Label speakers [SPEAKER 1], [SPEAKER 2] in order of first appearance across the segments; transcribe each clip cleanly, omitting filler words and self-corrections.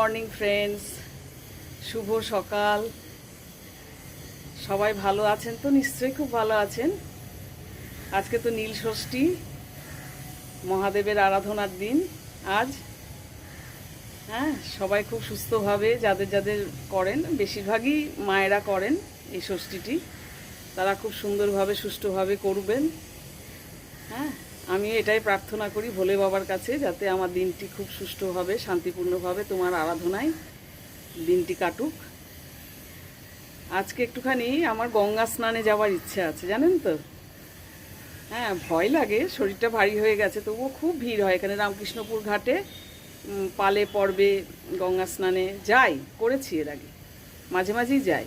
[SPEAKER 1] Morning friends, শুভ সকাল। সবাই ভালো আছেন তো? নিশ্চয়ই খুব ভালো আছেন। আজকে তো নীল ষষ্ঠী, মহাদেবের আরাধনার দিন আজ। হ্যাঁ, সবাই খুব সুস্থভাবে, যাদের যাদের করেন, বেশিরভাগই মায়েরা করেন এই ষষ্ঠীটি, তারা খুব সুন্দরভাবে সুষ্ঠুভাবে করবেন। হ্যাঁ, আমি এটাই প্রার্থনা করি ভোলে বাবার কাছে, যাতে আমার দিনটি খুব সুষ্ঠুভাবে শান্তিপূর্ণভাবে তোমার আরাধনায় দিনটি কাটুক। আজকে একটুখানি আমার গঙ্গা স্নানে যাওয়ার ইচ্ছে আছে, জানেন তো। হ্যাঁ, ভয় লাগে, শরীরটা ভারী হয়ে গেছে, তবুও খুব ভিড় হয় এখানে রামকৃষ্ণপুর ঘাটে। পালে পর্বে গঙ্গা স্নানে যাই, করেছি এর আগে, মাঝে মাঝেই যাই।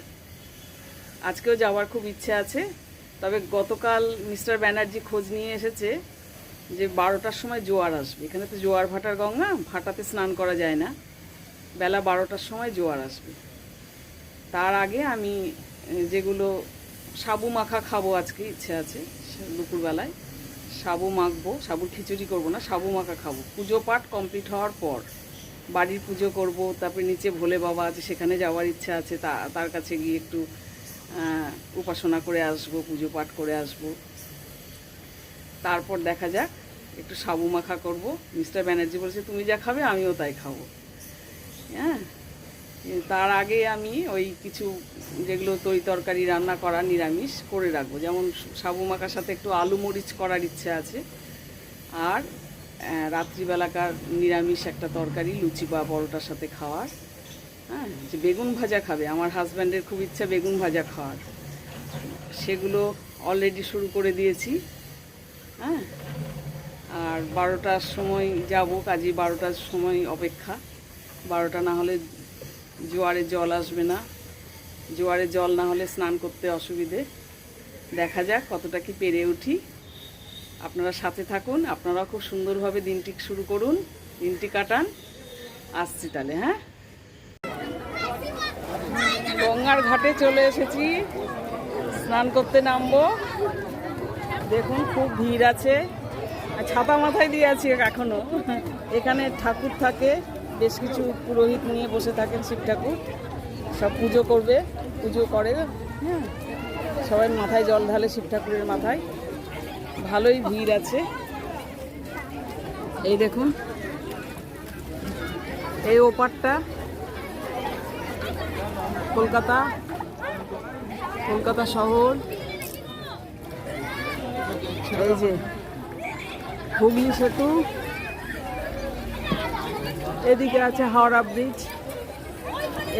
[SPEAKER 1] আজকেও যাওয়ার খুব ইচ্ছে আছে। তবে গতকাল মিস্টার ব্যানার্জি খোঁজ নিয়ে এসেছে যে 12টার সময় জোয়ার আসবে। এখানে তো জোয়ার ভাটার গঙ্গা, ভাটাতে স্নান করা যায় না, বেলা 12টার সময় জোয়ার আসবে। তার আগে আমি যেগুলো সাবু মাখা খাবো, আজকে ইচ্ছে আছে দুপুরবেলায় সাবু মাখবো। সাবুর খিচুড়ি করব না, সাবু মাখা খাবো। পুজো পাঠ কমপ্লিট হওয়ার পর বাড়ির পুজো করব, তারপরে নিচে ভোলে বাবা আছে, সেখানে যাওয়ার ইচ্ছা আছে। তার কাছে গিয়ে একটু উপাসনা করে আসবো, পুজো পাঠ করে আসবো। তারপর দেখা যাক, একটু সাবু মাখা করব। মিস্টার ব্যানার্জি বলেছে তুমি যা খাবে আমিও তাই খাবো। হ্যাঁ, তার আগে আমি ওই কিছু যেগুলো তরি তরকারি রান্না করা নিরামিষ করে রাখবো, যেমন সাবু মাখার সাথে একটু আলু মরিচ করার ইচ্ছে আছে। আর রাত্রিবেলাকার নিরামিষ একটা তরকারি লুচি বা পরোটার সাথে খাওয়ার। হ্যাঁ, যে বেগুন ভাজা খাবে, আমার হাজব্যান্ডের খুব ইচ্ছা বেগুন ভাজা খাওয়ার, সেগুলো অলরেডি শুরু করে দিয়েছি। হ্যাঁ, আর 12টার সময় যাব, কাজে 12টার সময় অপেক্ষা। 12টা না হলে জোয়ারের জল আসবে না, জোয়ারের জল না হলে স্নান করতে অসুবিধে। দেখা যাক কতটা কি পেরে উঠি। আপনারা সাথে থাকুন, আপনারাও খুব সুন্দরভাবে দিনটি শুরু করুন, দিনটি কাটান। আসছি তাহলে। হ্যাঁ, গঙ্গার ঘাটে চলে এসেছি, স্নান করতে নামবো। দেখুন খুব ভিড় আছে, ছাতা মাথায় দিয়ে আছি এখনো। এখানে ঠাকুর থাকে, বেশ কিছু পুরোহিত নিয়ে বসে থাকেন, শিব ঠাকুর, সব পুজো করবে, পুজো করে। হ্যাঁ, সবাই মাথায় জল ঢালে শিব ঠাকুরের মাথায়। ভালোই ভিড় আছে। এই দেখুন, এই ওপারটা কলকাতা শহর। এই যে হুগলি সেতু, এদিকে আছে হাওড়া ব্রিজ,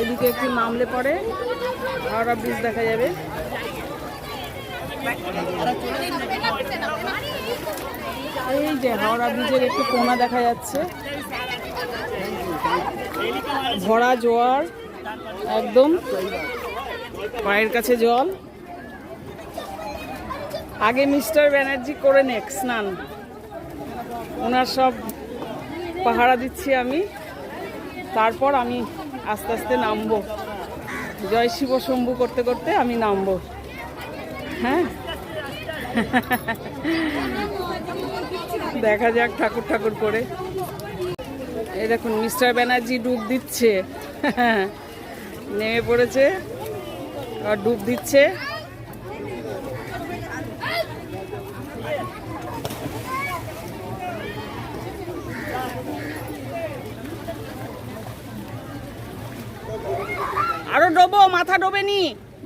[SPEAKER 1] এদিকে একটু নামলে পরে হাওড়া ব্রিজ দেখা যাবে। এই যে হাওড়া ব্রিজের একটু কোনা দেখা যাচ্ছে, ভরা জোয়ার, একদম পায়ের কাছে জল। আগে মিস্টার ব্যানার্জি করে নেক স্নান, ওনার সব পাহারা দিচ্ছি আমি, তারপর আমি আস্তে আস্তে নামবো। জয় শিব শম্ভু করতে করতে আমি নামবো। হ্যাঁ, দেখা যাক ঠাকুর ঠাকুর করে। এই দেখুন মিস্টার ব্যানার্জি ডুব দিচ্ছে, নেমে পড়েছে আর ডুব দিচ্ছে। আরো ডোবো, মাথা ডোবেনি,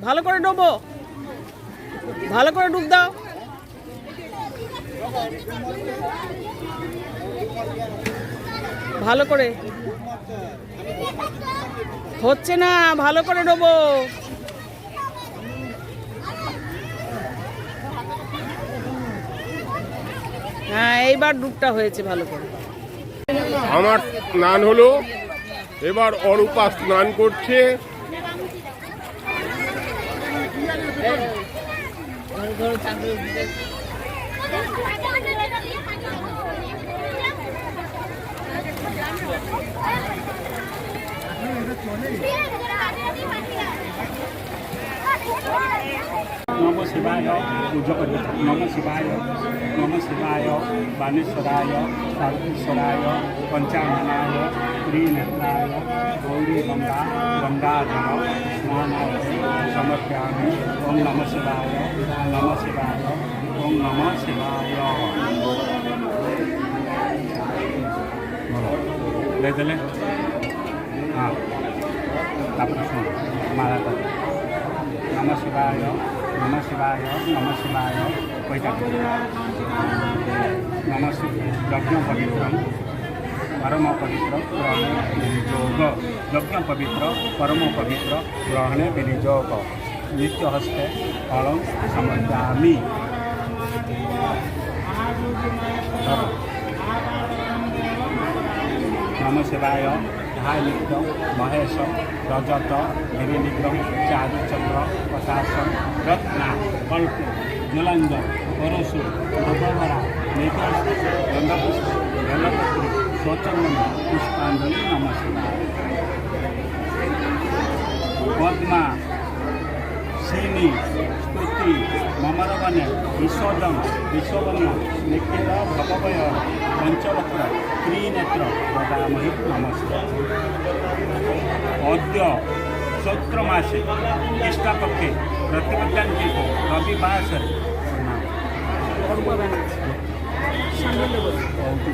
[SPEAKER 1] ভালো করে ডোবো, ভালো করে ডুব দাও। ভালো করে হচ্ছে না, ভালো করে ডোবো। হ্যাঁ, এইবার ডুবটা হয়েছে ভালো করে।
[SPEAKER 2] আমার স্নান হলো, এবার অরূপা স্নান করছে।
[SPEAKER 3] নম শিবায় পুজো করি নম শিবায় বানেশ্বরায় সার্বেশ্বরায় পঞ্চাননায় ত্রিনেত্রায় গৌরী গঙ্গাজল স্নানায় সমর্পয়ামি ওম নম শিবায় ওম নম শিবায় দেলে হ্যাঁ তারপরে শুনুন মালা করে নম শিবায় কইটা নম যজ্ঞ পবিত্র পরম পবিত্র গ্রহণে বিনিযোগ যজ্ঞ পবিত্র পরম পবিত্র গ্রহণে বিনিযোগ নিত্য হস্তে ফলম সমর্পয়ামি নম শিবায় ধায় নিত্য মহেশ রজত গিরিনিগ্রহ চারুচক্র প্রশাসন রত্না কল্প জলাঙ্গ পরশু নবভরা নেতাস গঙ্গাপুষ্প বেলপত্রী স্বচন্দন পুষ্পাঞ্জলি নম শিবায় পদ্মা শ্রীনি স্তুতি মমরবনে বিশ্ববন নিখিল ভবভয় পঞ্চবক্র ত্রিনেত্র বদামহি নমস্তে অদ্য চৈত্র মাসে কৃষ্ণপক্ষে প্রতিপদাঙ্কিত রবিবাসরে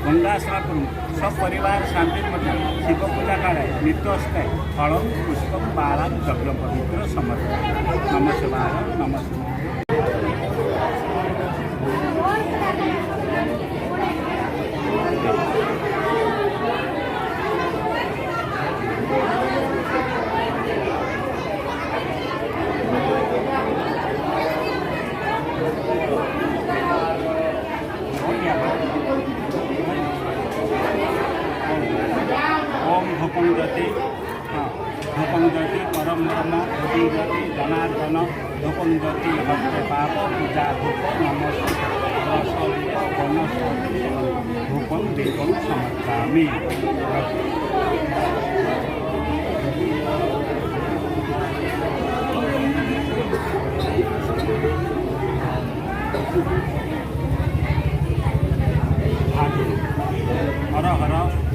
[SPEAKER 3] গঙ্গা স্নান করুন সপরিবার শান্তির মধ্যে শিব পূজা কালে নিত্যস্থায় ফলম পুষ্পম বালাম যজ্ঞ পবিত্র সমর্পণ নম শিবায় নম শিবায় ধূপং জ্যোতি পরম ব্রহ্ম ধূপং জ্যোতি জনার্দন ধূপং জ্যোতি ভক্তে পাপ পূজা ধূপ নমস্তে ধূপং দীপং সমর্পয়ামি হর হর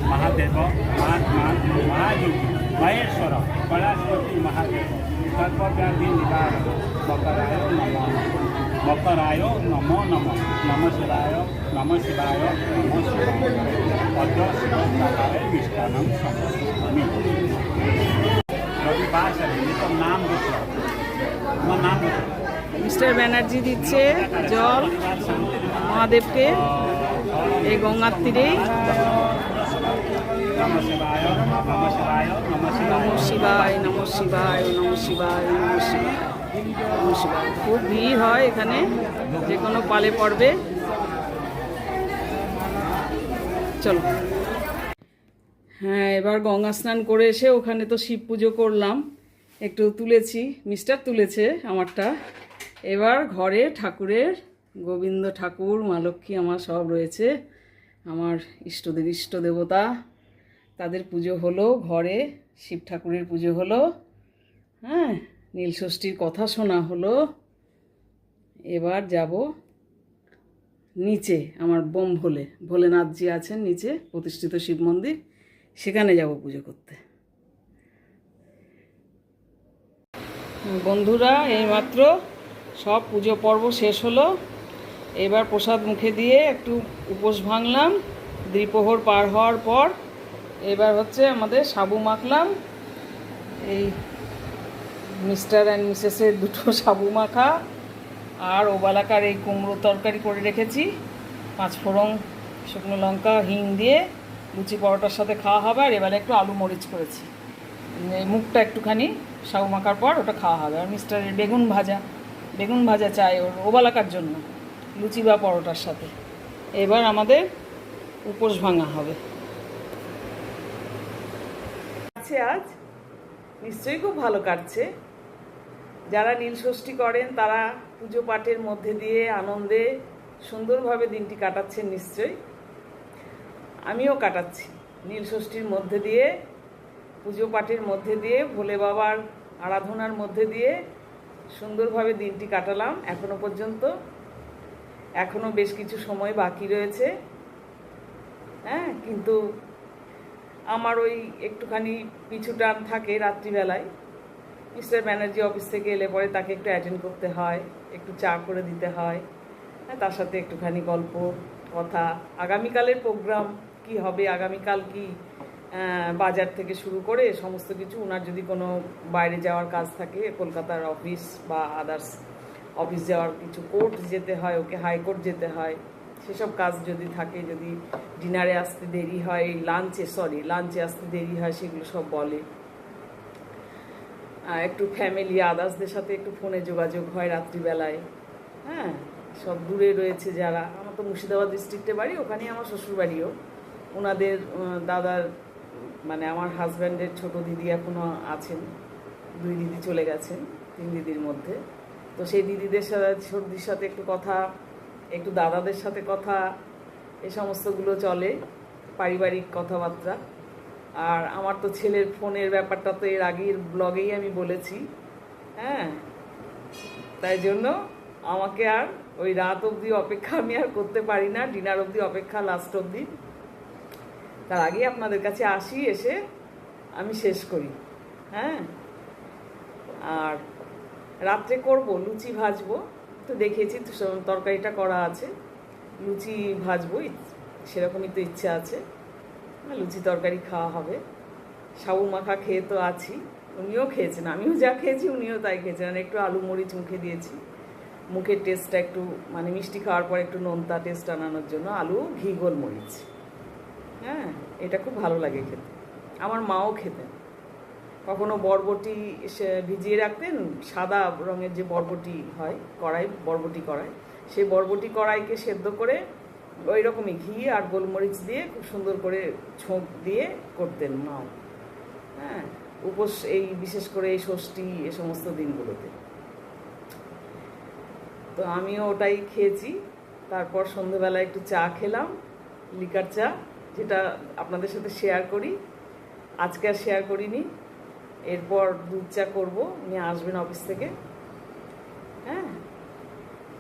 [SPEAKER 3] মহাদেব মহাত্মা মহাযোগী মহেশ্বর কলাস্পতি মহাদেব সর্বব্যাধি নিবারক মকরায় নমো নম নম শিবায় নম শিবায় অদ্য শিবপ্রাকারে মিষ্টান্নম সমর্পয়ামি রবিবাসরে তোর নাম বলছ তোমার নাম বলছ
[SPEAKER 1] মিস্টার ব্যানার্জি দিচ্ছে জল মহাদেবকে এই গঙ্গার তীরেই
[SPEAKER 3] নম শিবায় নম শিবায় নম শিবায়
[SPEAKER 1] নম শিবায় নম শিবায় নম শিবায় নম শিবায় খুব ভিড় হয় এখানে যে কোনো পালে পড়বে চলো হ্যাঁ এবার গঙ্গা স্নান করে এসে ওখানে তো শিব পুজো করলাম একটু তুলেছি মিস্টার তুলেছে আমারটা এবার ঘরে ঠাকুরের গোবিন্দ ঠাকুর মা লক্ষ্মী আমার সব রয়েছে আমার ইষ্ট দেবতা তাদের পুজো হলো ঘরে শিব ঠাকুরের পুজো হলো হ্যাঁ নীলষষ্ঠীর কথা শোনা হলো এবার যাব নিচে আমার ভোলেনাথজি আছেন নিচে প্রতিষ্ঠিত শিব মন্দির সেখানে যাব পুজো করতে বন্ধুরা এইমাত্র সব পুজো পর্ব শেষ হলো এবার প্রসাদ মুখে দিয়ে একটু উপোস ভাঙলাম দ্বিপ্রহর পার হওয়ার পর এবার হচ্ছে আমাদের সাবু মাখলাম এই মিস্টার অ্যান্ড মিসেসের দুটো সাবু মাখা আর ওবালাকার এই কুমড়ো তরকারি করে রেখেছি 5 ফোড়ন শুকনো লঙ্কা হিং দিয়ে লুচি পরোটার সাথে খাওয়া হবে আর এবারে একটু আলু মরিচ করেছি এই মুখটা একটুখানি সাবু মাখার পর ওটা খাওয়া হবে আর মিস্টারের বেগুন ভাজা চাই ওর ওবালাকার জন্য লুচি বা পরোটার সাথে এবার আমাদের উপোস ভাঙা হবে আজ নিশ্চয়ই খুব ভালো কাটছে যারা নীলষষ্ঠী করেন তারা পুজো পাঠের মধ্যে দিয়ে আনন্দে সুন্দরভাবে দিনটি কাটাচ্ছেন নিশ্চয়ই আমিও কাটাচ্ছি নীলষষ্ঠীর মধ্যে দিয়ে পুজো পাঠের মধ্যে দিয়ে ভোলে বাবার আরাধনার মধ্যে দিয়ে সুন্দরভাবে দিনটি কাটালাম এখনো পর্যন্ত। এখনো বেশ কিছু সময় বাকি রয়েছে, হ্যাঁ, কিন্তু আমার ওই একটুখানি পিছু টান থাকে রাত্রিবেলায়। মিস্টার ব্যানার্জি অফিস থেকে এলে পরে তাকে একটু অ্যাটেন্ড করতে হয়, একটু চা করে দিতে হয়, হ্যাঁ, তার সাথে একটুখানি গল্প কথা, আগামীকালের প্রোগ্রাম কি হবে, আগামীকাল কি বাজার থেকে শুরু করে সমস্ত কিছু, ওনার যদি কোনো বাইরে যাওয়ার কাজ থাকে, কলকাতার অফিস বা আদার্স অফিস যাওয়ার কিছু, কোর্ট যেতে হয়, ওকে হাইকোর্ট যেতে হয়, সেসব কাজ যদি থাকে, যদি ডিনারে আসতে দেরি হয়, লাঞ্চে আসতে দেরি হয়, সেগুলো সব বলে। একটু ফ্যামিলি আদার্সদের সাথে একটু ফোনে যোগাযোগ হয় রাত্রিবেলায়, হ্যাঁ, সব দূরে রয়েছে যারা। আমার তো মুর্শিদাবাদ ডিস্ট্রিক্টে বাড়ি, ওখানেই আমার শ্বশুরবাড়িও। ওনাদের দাদার মানে আমার হাজব্যান্ডের ছোট দিদি এখনও আছেন, 2 দিদি চলে গেছেন 3 দিদির মধ্যে। তো সেই দিদিদের সাথে, ছোটদির সাথে একটু কথা, একটু দাদাদের সাথে কথা, এই সমস্তগুলো চলে, পারিবারিক কথাবার্তা। আর আমার তো ছেলের ফোনের ব্যাপারটা তো এর আগের ব্লগেই আমি বলেছি, হ্যাঁ, তাই জন্য আমাকে আর ওই রাত অবধি অপেক্ষা আমি আর করতে পারি না, ডিনার অবধি অপেক্ষা, লাস্ট অবধি। তার আগে আপনাদের কাছে আসি, এসে আমি শেষ করি, হ্যাঁ। আর রাত্রে করব লুচি ভাজবো, তো দেখিয়েছি তো তরকারিটা করা আছে, লুচি ভাজবো, সেরকমই তো ইচ্ছা আছে, লুচি তরকারি খাওয়া হবে। সাবু মাখা খেয়ে তো আছি, উনিও খেয়েছেন, আমিও যা খেয়েছি উনিও তাই খেয়েছেন। আর একটু আলু মরিচ মুখে দিয়েছি, মুখের টেস্টটা একটু মানে মিষ্টি খাওয়ার পর একটু নোনতা টেস্ট আনানোর জন্য আলু ঘি গোলমরিচ, হ্যাঁ, এটা খুব ভালো লাগে খেতে। আমার মাও খেতেন, কখনো বরবটি ভিজিয়ে রাখতেন, সাদা রঙের যে বরবটি হয় বরবটি কড়াই, সেই বরবটি কড়াইকে সেদ্ধ করে ওই রকমই ঘি আর গোলমরিচ দিয়ে খুব সুন্দর করে ছোঁক দিয়ে করতেন মাও, হ্যাঁ, উপোস, এই বিশেষ করে এই ষষ্ঠী এ সমস্ত দিনগুলোতে। তো আমিও ওটাই খেয়েছি। তারপর সন্ধ্যেবেলা একটু চা খেলাম, লিকার চা, যেটা আপনাদের সাথে শেয়ার করি, আজকে আর শেয়ার করিনি। এরপর দুধ চা করবো, উনি আসবেন অফিস থেকে, হ্যাঁ।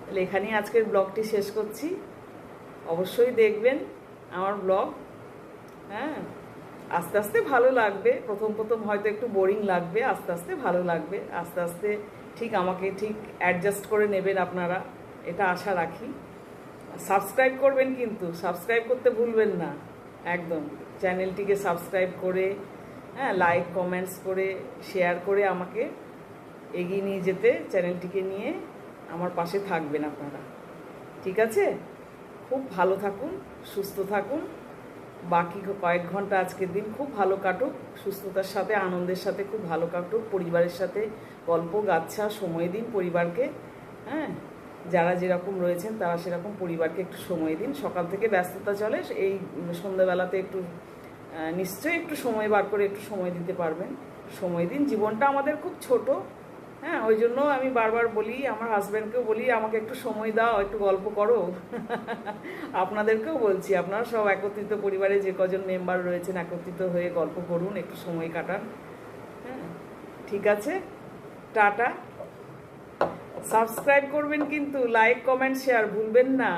[SPEAKER 1] তাহলে এখানেই আজকের ব্লগটি শেষ করছি। অবশ্যই দেখবেন আমার ব্লগ, হ্যাঁ, আস্তে আস্তে ভালো লাগবে। প্রথম হয়তো একটু বোরিং লাগবে, আস্তে আস্তে ভালো লাগবে, আস্তে আস্তে ঠিক আমাকে ঠিক অ্যাডজাস্ট করে নেবেন আপনারা, এটা আশা রাখি। সাবস্ক্রাইব করবেন, কিন্তু সাবস্ক্রাইব করতে ভুলবেন না একদম। চ্যানেলটিকে সাবস্ক্রাইব করে, হ্যাঁ, লাইক কমেন্টস করে, শেয়ার করে আমাকে এগিয়ে নিয়ে যেতে, চ্যানেলটিকে নিয়ে আমার পাশে থাকবেন আপনারা, ঠিক আছে? খুব ভালো থাকুন, সুস্থ থাকুন। বাকি কয়েক ঘন্টা আজকের দিন খুব ভালো কাটুক, সুস্থতার সাথে, আনন্দের সাথে খুব ভালো কাটুক। পরিবারের সাথে গল্প গাচ্ছা সময় দিন পরিবারকে, হ্যাঁ, যারা যেরকম রয়েছেন তারা সেরকম পরিবারকে একটু সময় দিন। সকাল থেকে ব্যস্ততা চলে, এই সন্ধ্যাবেলাতে একটু নিশ্চয়ই একটু সময় বার করে একটু সময় দিতে পারবেন, সময় দিন। জীবনটা আমাদের খুব ছোট, হ্যাঁ, ওই জন্য আমি বারবার বলি, আমার হাজব্যান্ডকেও বলি, আমাকে একটু সময় দাও, একটু গল্প করো। আপনাদেরকেও বলছি, আপনারা সব একত্রিত পরিবারে যে কজন মেম্বার রয়েছেন একত্রিত হয়ে গল্প করুন, একটু সময় কাটান, হ্যাঁ, ঠিক আছে? টাটা। সাবস্ক্রাইব করবেন কিন্তু, লাইক কমেন্ট শেয়ার ভুলবেন না।